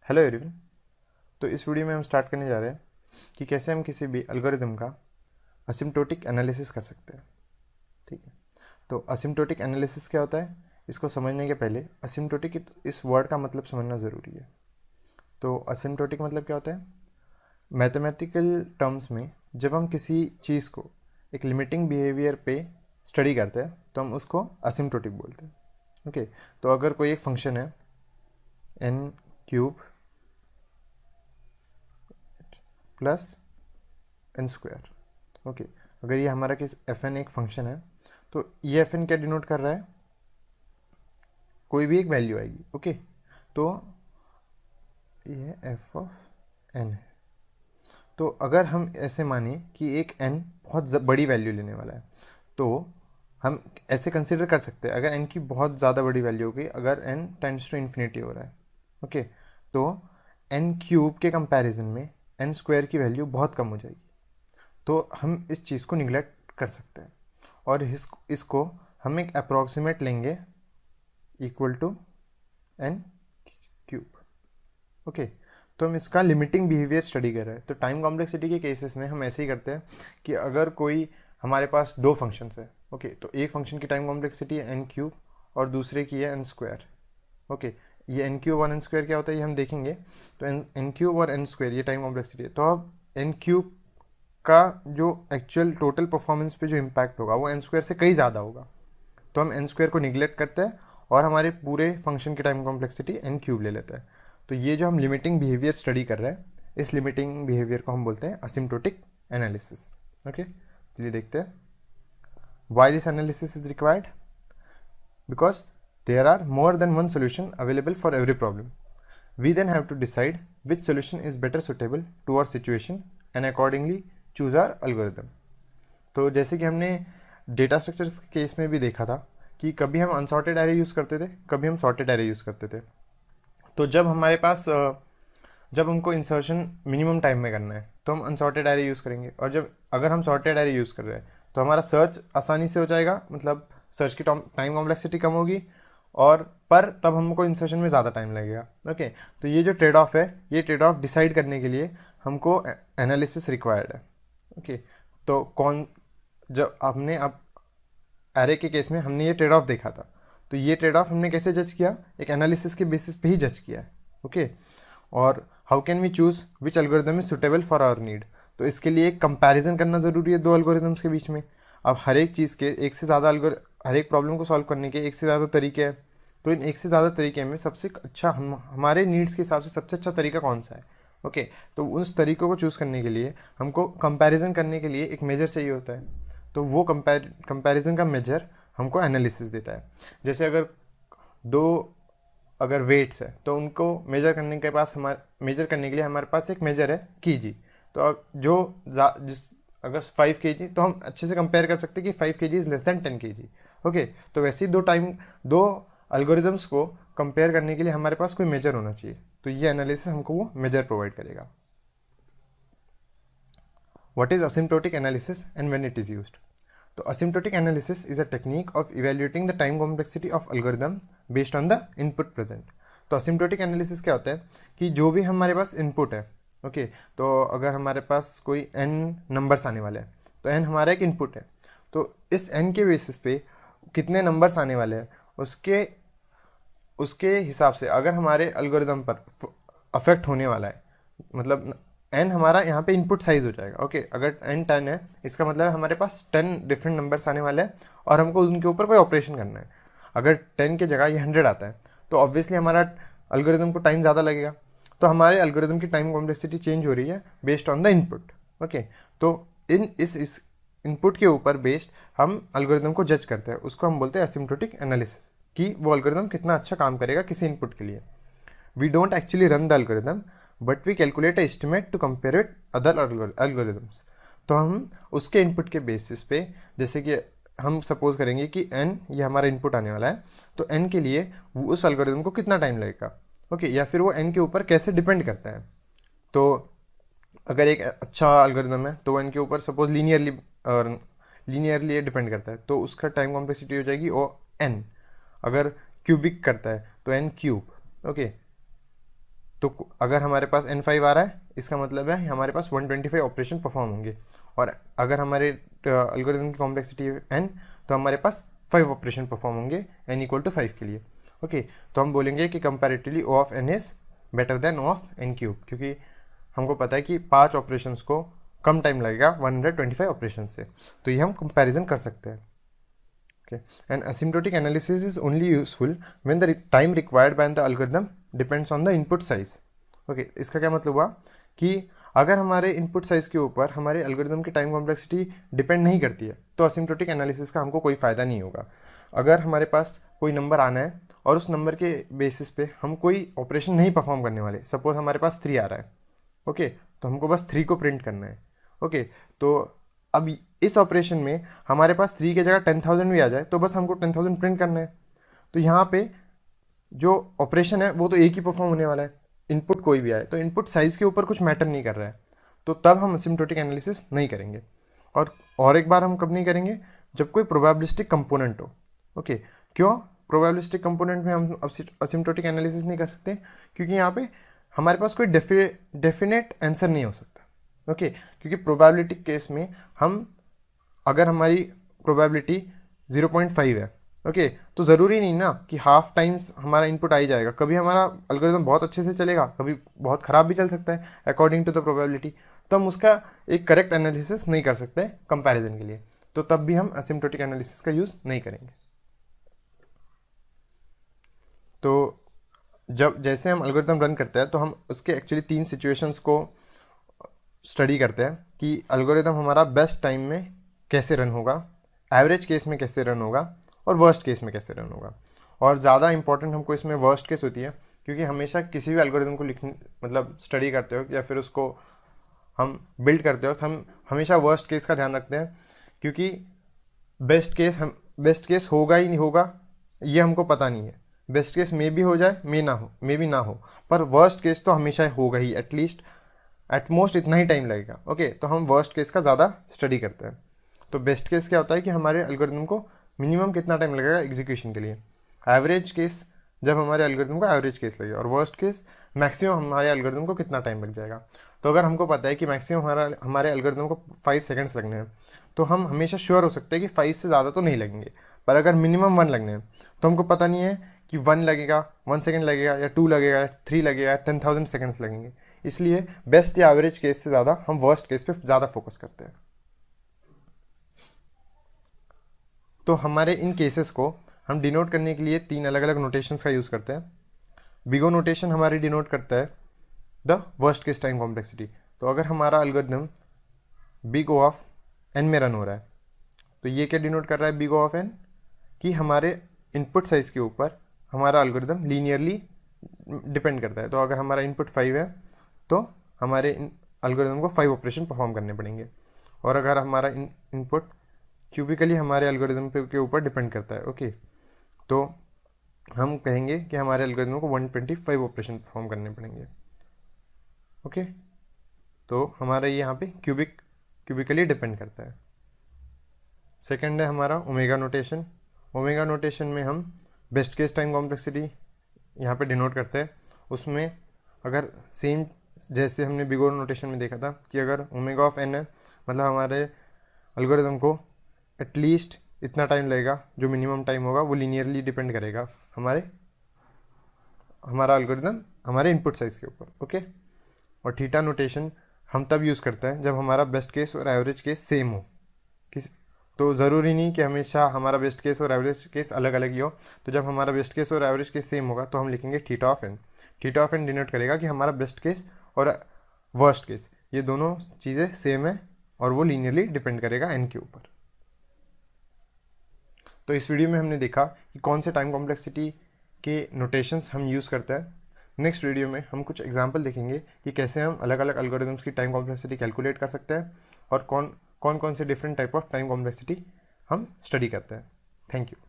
Hello everyone. तो इस video में हम स्टार्ट करने जा रहे हैं कि कैसे हम किसी भी एल्गोरिदम का असिम्प्टोटिक एनालिसिस कर सकते हैं। ठीक है, तो असिम्प्टोटिक एनालिसिस क्या होता है, इसको समझने के पहले असिम्प्टोटिक इस वर्ड का मतलब समझना ज़रूरी है। तो असिम्प्टोटिक मतलब क्या होता है, मैथमेटिकल टर्म्स में जब हम किसी चीज़ को एक लिमिटिंग बिहेवियर पे स्टडी करते हैं तो हम उसको असिम्प्टोटिक बोलते हैं। ओके, तो अगर कोई एक फंक्शन है n cube plus N square, okay, अगर ये हमारा किस एफ एन एक फंक्शन है तो ये एफ एन क्या डिनोट कर रहा है, कोई भी एक वैल्यू आएगी। ओके, तो ये एफ ऑफ एन है। तो अगर हम ऐसे माने कि एक एन बहुत बड़ी वैल्यू लेने वाला है तो हम ऐसे कंसिडर कर सकते हैं, अगर एन की बहुत ज़्यादा बड़ी वैल्यू हो गई, अगर एन टेंड्स टू इन्फिनिटी हो रहा है, ओके, तो एन क्यूब के कंपैरिजन में एन स्क्वायर की वैल्यू बहुत कम हो जाएगी। तो हम इस चीज़ को निगलेक्ट कर सकते हैं और इसको हम एक अप्रॉक्सीमेट लेंगे equal to N cube. Okay, तो हम इसका लिमिटिंग बिहेवियर स्टडी कर रहे हैं। तो टाइम कॉम्प्लेक्सिटी के केसेस में हम ऐसे ही करते हैं कि अगर कोई हमारे पास दो फंक्शंस है, ओके, तो एक फंक्शन की टाइम कॉम्प्लेक्सिटी है एन क्यूब और दूसरे की है एन स्क्वायर। ओके, ये एन क्यूब और एन स्क्वायर क्या होता है ये हम देखेंगे। तो एन क्यूब और एन स्क्वायर ये टाइम कॉम्प्लेक्सिटी है। तो अब एन क्यूब का जो एक्चुअल टोटल परफॉर्मेंस पे जो इम्पैक्ट होगा वो एन स्क्वायर से कहीं ज़्यादा होगा। तो हम एन स्क्वायर को निगलेक्ट करते हैं और हमारे पूरे फंक्शन की टाइम कॉम्प्लेक्सिटी एन क्यूब ले लेते हैं। तो ये जो हम लिमिटिंग बिहेवियर स्टडी कर रहे हैं, इस लिमिटिंग बिहेवियर को हम बोलते हैं असिम्प्टोटिक एनालिसिस। ओके, चलिए देखते हैं why this analysis is required. Because there are more than one solution available for every problem. We then have to decide which solution is better suitable to our situation and accordingly choose our algorithm. तो जैसे कि हमने data structures के case में भी देखा था कि कभी हम अनसॉर्टेड एरे यूज़ करते थे, कभी हम सॉर्टेड एरे यूज़ करते थे। तो जब हमारे पास जब हमको इंसर्शन मिनिमम टाइम में करना है तो हम अनसॉर्टेड एरे यूज़ करेंगे, और जब अगर हम सॉर्टेड एरे यूज़ कर रहे हैं तो हमारा सर्च आसानी से हो जाएगा, मतलब सर्च की टाइम कॉम्प्लेक्सिटी कम होगी और पर तब हमको इंसर्शन में ज़्यादा टाइम लगेगा। ओके, तो ये जो ट्रेड ऑफ है, ये ट्रेड ऑफ डिसाइड करने के लिए हमको एनालिसिस रिक्वायर्ड है। ओके, तो कौन, जब हमने अब एरे के केस में हमने ये ट्रेड ऑफ देखा था, तो ये ट्रेड ऑफ हमने कैसे जज किया, एक एनालिसिस के बेसिस पे ही जज किया है। ओके, और how can we choose which algorithm is suitable for our need. तो इसके लिए एक कंपैरिजन करना ज़रूरी है दो एल्गोरिदम्स के बीच में। अब हर एक चीज़ के एक से ज़्यादा हर एक प्रॉब्लम को सॉल्व करने के एक से ज़्यादा तरीके हैं। तो इन एक से ज़्यादा तरीके में सबसे अच्छा हमारे नीड्स के हिसाब से सबसे अच्छा तरीका कौन सा है। ओके, तो उस तरीक़ों को चूज़ करने के लिए हमको कंपैरिजन करने के लिए एक मेजर चाहिए होता है। तो वो कंपैरिजन का मेजर हमको एनालिसिस देता है। जैसे अगर वेट्स है तो उनको मेजर करने के लिए हमारे पास एक मेजर है कीजी। तो अगर 5 kg तो हम अच्छे से कंपेयर कर सकते हैं कि 5 kg is less than 10 kg। Okay, तो वैसे ही दो अल्गोरिदम्स को कंपेयर करने के लिए हमारे पास कोई मेजर होना चाहिए। तो ये एनालिसिस हमको वो मेजर प्रोवाइड करेगा। What is asymptotic analysis and when it is used. तो asymptotic analysis is a technique of evaluating the time complexity of algorithm based on the input present. तो असिम्प्टोटिक एनालिसिस क्या होता है कि जो भी हमारे पास इनपुट है, ओके, तो अगर हमारे पास कोई n नंबर्स आने वाले हैं तो n हमारा एक इनपुट है। तो इस n के बेसिस पे कितने नंबर्स आने वाले हैं उसके हिसाब से अगर हमारे एल्गोरिदम पर अफेक्ट होने वाला है, मतलब n हमारा यहाँ पे इनपुट साइज हो जाएगा। ओके, अगर n 10 है इसका मतलब हमारे पास 10 डिफरेंट नंबर्स आने वाले हैं और हमको उनके ऊपर कोई ऑपरेशन करना है। अगर 10 की जगह ये 100 आता है तो ऑब्वियसली हमारा एल्गोरिदम को टाइम ज़्यादा लगेगा। तो हमारे एल्गोरिदम की टाइम कॉम्प्लेक्सिटी चेंज हो रही है based on the input. Okay, तो इस इनपुट के ऊपर बेस्ड हम एल्गोरिदम को जज करते हैं, उसको हम बोलते हैं एसिम्प्टोटिक एनालिसिस, कि वो एल्गोरिदम कितना अच्छा काम करेगा किसी इनपुट के लिए। We don't actually run the algorithm but we calculate estimate to compare it other algorithms. तो हम उसके इनपुट के बेसिस पे, जैसे कि हम सपोज करेंगे कि n ये हमारा इनपुट आने वाला है, तो n के लिए वो उस एल्गोरिदम को कितना टाइम लगेगा। ओके, या फिर वो n के ऊपर कैसे डिपेंड करता है। तो अगर एक अच्छा एल्गोरिदम है तो n के ऊपर सपोज लीनियरली डिपेंड करता है, तो उसका टाइम कॉम्प्लेक्सिटी हो जाएगी ओ n। अगर क्यूबिक करता है तो n क्यूब। ओके, तो अगर हमारे पास n5 आ रहा है, इसका मतलब है हमारे पास 125 ऑपरेशन परफॉर्म होंगे, और अगर हमारे एल्गोरिथम की कॉम्प्लेक्सिटी है n, तो हमारे पास 5 ऑपरेशन परफॉर्म होंगे n इक्वल टू 5 के लिए। ओके, तो हम बोलेंगे कि comparatively O of n is better than O of n cube, क्योंकि हमको पता है कि 5 ऑपरेशंस को कम टाइम लगेगा 125 ऑपरेशन से, तो ये हम कंपैरिजन कर सकते हैं। Okay, and asymptotic analysis is only useful when the time required by the algorithm depends on the input size. Okay, इसका क्या मतलब हुआ कि अगर हमारे इनपुट साइज के ऊपर हमारे एल्गोरिथम की टाइम कॉम्प्लेक्सिटी डिपेंड नहीं करती है, तो असिम्प्टोटिक एनालिसिस का हमको कोई फ़ायदा नहीं होगा। अगर हमारे पास कोई नंबर आना है और उस नंबर के बेसिस पे हम कोई ऑपरेशन नहीं परफॉर्म करने वाले, सपोज हमारे पास 3 आ रहा है, ओके, तो हमको बस 3 को प्रिंट करना है। ओके, तो अब इस ऑपरेशन में हमारे पास 3 की जगह 10,000 भी आ जाए तो बस हमको 10,000 प्रिंट करना है। तो यहाँ पे जो ऑपरेशन है वो तो एक ही परफॉर्म होने वाला है, इनपुट कोई भी आए, तो इनपुट साइज़ के ऊपर कुछ मैटर नहीं कर रहा है, तो तब हम असिम्प्टोटिक एनालिसिस नहीं करेंगे। और एक बार हम कब नहीं करेंगे, जब कोई प्रोबेबिलिस्टिक कंपोनेंट हो। ओके, क्यों प्रोबेबिलिस्टिक कंपोनेंट में हम असिम्प्टोटिक एनालिसिस नहीं कर सकते, क्योंकि यहाँ पे हमारे पास कोई डेफिनेट आंसर नहीं हो सकता। ओके, क्योंकि प्रोबेबिलिटी केस में हम अगर हमारी प्रोबेबिलिटी 0.5 है, ओके, तो ज़रूरी नहीं ना कि हाफ टाइम्स हमारा इनपुट आ ही जाएगा। कभी हमारा एल्गोरिथम बहुत अच्छे से चलेगा, कभी बहुत ख़राब भी चल सकता है अकॉर्डिंग टू द प्रोबेबिलिटी, तो हम उसका एक करेक्ट एनालिसिस नहीं कर सकते कंपैरिजन के लिए, तो तब भी हम असिम्प्टोटिक एनालिसिस का यूज़ नहीं करेंगे। तो जब जैसे हम एल्गोरिथम रन करते हैं तो हम उसके एक्चुअली 3 सिचुएशंस को स्टडी करते हैं कि एल्गोरिथम हमारा बेस्ट टाइम में कैसे रन होगा, एवरेज केस में कैसे रन होगा, और वर्स्ट केस में कैसे रन होगा। और ज़्यादा इंपॉर्टेंट हमको इसमें वर्स्ट केस होती है, क्योंकि हमेशा किसी भी एल्गोरिथम को लिखने मतलब स्टडी करते हो या फिर उसको हम बिल्ड करते हो, तो हम हमेशा वर्स्ट केस का ध्यान रखते हैं, क्योंकि बेस्ट केस होगा ही नहीं होगा ये हमको पता नहीं है। बेस्ट केस मे भी हो जाए, मे भी ना हो, पर वर्स्ट केस तो हमेशा होगा ही, एट मोस्ट इतना ही टाइम लगेगा। ओके, तो हम वर्स्ट केस का ज़्यादा स्टडी करते हैं। तो बेस्ट केस क्या होता है कि हमारे एल्गोरिथम को मिनिमम कितना टाइम लगेगा एग्जीक्यूशन के लिए, एवरेज केस जब हमारे एल्गोरिथम को एवरेज केस लगेगा, और वर्स्ट केस मैक्सिमम हमारे एल्गोरिथम को कितना टाइम लग जाएगा। तो अगर हमको पता है कि मैक्सिमम हमारे एल्गोरिथम को 5 सेकेंड्स लगने हैं, तो हम हमेशा श्योर हो सकते हैं कि 5 से ज़्यादा तो नहीं लगेंगे। पर अगर मिनिमम 1 लगने हैं तो हमको पता नहीं है कि 1 लगेगा, 1 सेकेंड लगेगा, या 2 लगेगा, 3 लगेगा, 10,000 सेकेंड्स लगेंगे। इसलिए बेस्ट या एवरेज केस से ज़्यादा हम वर्स्ट केस पे ज़्यादा फोकस करते हैं। तो हमारे इन केसेस को हम डिनोट करने के लिए 3 अलग अलग नोटेशंस का यूज़ करते हैं। बिगो नोटेशन हमारी डिनोट करता है the worst case time complexity. तो अगर हमारा algorithm big O of n में रन हो रहा है, तो ये क्या डिनोट कर रहा है बिग O ऑफ n, कि हमारे इनपुट साइज़ के ऊपर हमारा एल्गोरिथम लीनियरली डिपेंड करता है। तो अगर हमारा इनपुट 5 है तो हमारे एल्गोरिथम को 5 ऑपरेशन परफॉर्म करने पड़ेंगे, और अगर हमारा इनपुट क्यूबिकली हमारे एल्गोरिथम के ऊपर डिपेंड करता है, ओके, तो हम कहेंगे कि हमारे एल्गोरिथम को 125 ऑपरेशन परफॉर्म करने पड़ेंगे। ओके, तो हमारा ये यहाँ पे क्यूबिकली डिपेंड करता है। सेकंड है हमारा ओमेगा नोटेशन। ओमेगा नोटेशन में हम बेस्ट केस टाइम कॉम्प्लेक्सिटी यहाँ पे डिनोट करते हैं। उसमें अगर सेम जैसे हमने बिगो नोटेशन में देखा था कि अगर ओमेगा ऑफ n है, मतलब हमारे एल्गोरिथम को एटलीस्ट इतना टाइम लगेगा, जो मिनिमम टाइम होगा वो लीनियरली डिपेंड करेगा हमारा एल्गोरिथम हमारे इनपुट साइज़ के ऊपर। ओके, और थीटा नोटेशन हम तब यूज़ करते हैं जब हमारा बेस्ट केस और एवरेज केस सेम हो। तो ज़रूरी नहीं कि हमेशा हमारा बेस्ट केस और एवरेज केस अलग अलग ही हो। तो जब हमारा बेस्ट केस और एवरेज केस सेम होगा तो हम लिखेंगे theta of n। Theta of n denote करेगा कि हमारा बेस्ट केस और वर्स्ट केस ये दोनों चीज़ें सेम है, और वो लीनियरली डिपेंड करेगा n के ऊपर। तो इस वीडियो में हमने देखा कि कौन से टाइम कॉम्प्लेक्सिटी के नोटेशंस हम यूज़ करते हैं। नेक्स्ट वीडियो में हम कुछ एग्जांपल देखेंगे कि कैसे हम अलग अलग एल्गोरिथम्स की टाइम कॉम्प्लेक्सिटी कैलकुलेट कर सकते हैं, और कौन कौन से different type of time complexity हम स्टडी करते हैं। Thank you.